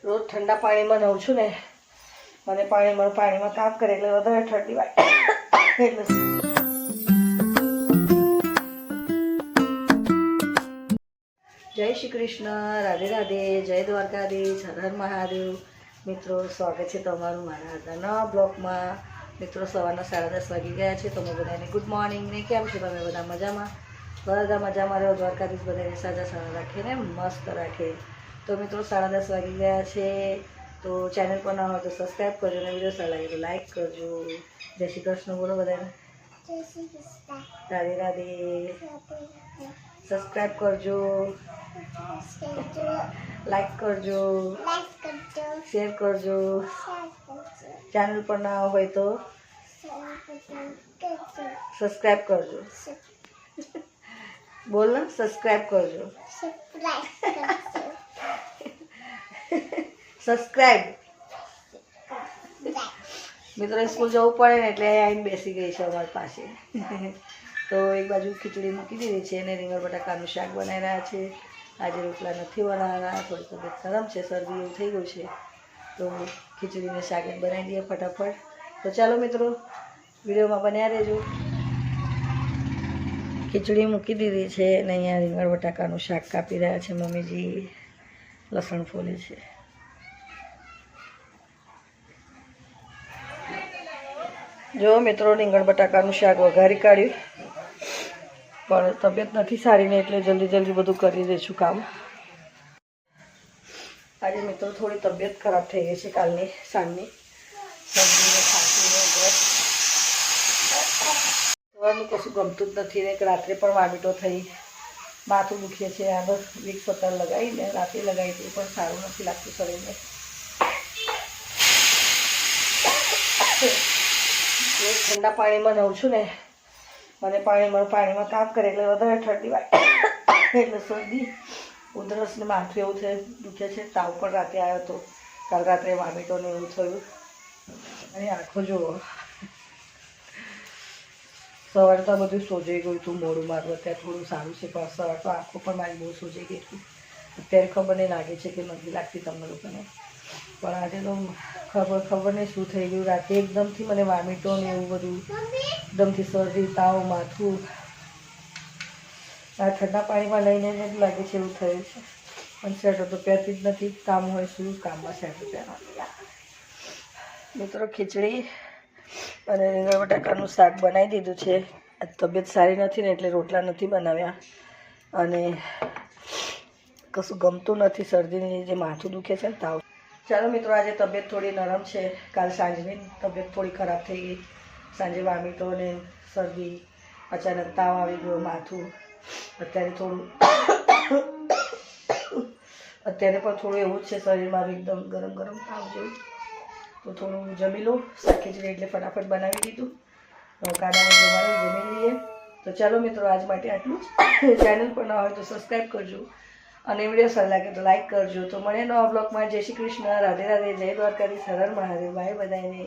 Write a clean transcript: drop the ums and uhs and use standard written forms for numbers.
રોજ ઠંડા પાણીમાં નવું છું ને, મને પાણીમાં કામ કરે એટલે વધારે ઠંડી વાગે એટલે જય શ્રી કૃષ્ણ, રાધે રાધે, જય દ્વારકાધીશ, હર હર મહાદેવ. મિત્રો, સ્વાગત છે તમારું મારા આજના નવા બ્લોગમાં. મિત્રો, સવારના 10:30 વાગી ગયા છે. તમે બધાને ગુડ મોર્નિંગ ને કેમ છો? તમે બધા મજામાં? બધા મજામાં રહ્યો. દ્વારકાધીશ બધાને સાજા સારા રાખે ને મસ્ત રાખે. તો મિત્રો, 10:30 વાગી ગયા છે. તો ચેનલ પર ના હોય તો સબસ્ક્રાઈબ કરજો અને વિડીયો સારા લાગે તો લાઈક કરજો. જય શ્રી કૃષ્ણ બોલો બધાને. જય શ્રી કૃષ્ણ, રાધે રાધે. સબસ્ક્રાઈબ કરજો, લાઈક કરજો, શેર કરજો. ચેનલ પર ના હોય તો સબસ્ક્રાઈબ કરજો. બોલ ને, સબસ્ક્રાઈબ કરજો. સબસ્ક્રાઈબ. મિત્રો, સ્કૂલ જવું પડે ને એટલે આવીને બેસી ગઈ છે અમારી પાસે. તો એક બાજુ ખીચડી મૂકી દીધી છે અને રીંગણ બટાકાનું શાક બનાવી રહ્યા છે. આજે રોટલા નથી બનાવવાના, થોડી તબિયત ગરમ છે, શરદી એવું થઈ ગયું છે. તો ખીચડીને શાક બનાવી દઈએ ફટાફટ. તો ચાલો મિત્રો, વિડીયોમાં બન્યા રહેજો. ખીચડી મૂકી દીધી છે અને અહીંયા રીંગણ બટાકાનું શાક કાપી રહ્યા છે મમ્મીજી. લસણ ફોલે છે. જો મિત્રો, રીંગણ બટાકાનું શાક વઘારી કાઢ્યું, પણ તબિયત નથી સારી ને એટલે જલ્દી બધું કરી દઈશું કામ. આજે મિત્રો થોડી તબિયત ખરાબ થઈ ગઈ છે કાલની સાંજની. શરદીને ખાંસીને સવારનું કશું ગમતું જ નથી ને રાત્રે પણ વામીટો થઈ, માથું દુખે છે. આગળ વિક્સ અત્યારે લગાવીને રાત્રે લગાવી હતી પણ સારું નથી લાગતું શરીરને. ઠંડા પાણીમાં નવું છું ને, મને પાણીમાં કામ કરે એટલે વધારે ઠંડી વાગે એટલે શરદી ઉધરસ ને માથું એવું દુખે છે. તાવ પણ રાતે આવ્યો હતો, કાલ રાત્રે વામીટો ને એવું થયું. અને આંખો જુઓ, સવારે તો બધું સોજાઈ ગયું હતું મોડું મારું. અત્યારે થોડું સારું છે, પણ સવારે તો આંખો પણ મારી બહુ સોજાઈ ગઈ હતી. અત્યારે ખબર નહીં લાગે છે કે નથી લાગતી તમને લોકોને, પણ આજે તો ખબર નહીં શું થઈ ગયું. રાતે એકદમથી મને વામીટો ને એવું બધું, એકદમથી શરદી, તાવ, માથું. આ ઠંડા પાણીમાં લઈને જ લાગે છે એવું થયું છે. પણ સ્વેટર તો પહેરતી જ નથી, કામ હોય શું કામમાં સ્વેટર પહેરવાનું. મિત્રો, ખીચડી અને રીંગણ બટાકાનું શાક બનાવી દીધું છે. તબિયત સારી નથી ને એટલે રોટલા નથી બનાવ્યા અને કશું ગમતું નથી. શરદીની જે માથું દુખે છે ને તાવ. ચાલો મિત્રો, આજે તબિયત થોડી નરમ છે. કાલ સાંજની તબિયત થોડી ખરાબ થઈ ગઈ. સાંજે વામીટો ને શરદી, અચાનક તાવ આવી ગયો, માથું. અત્યારે પણ થોડું એવું જ છે શરીર મારું, એકદમ ગરમ તાવ જેવું. તો થોડું જમી લઉં. શાક ખીચડી એટલે ફટાફટ બનાવી દીધું. કાનામાં જમાડી જમી લઈએ. તો ચાલો મિત્રો, આજ માટે આટલું જ. ચેનલ પર ના હોય તો સબસ્ક્રાઈબ કરજો અને વિડીયો સારો લાગે તો લાઈક કરજો. તો મળે નવા બ્લોગમાં. જય શ્રી કૃષ્ણ, રાધે રાધે, જય દ્વારકાધીશ, હર હર મહાદેવ. બાય બધાને.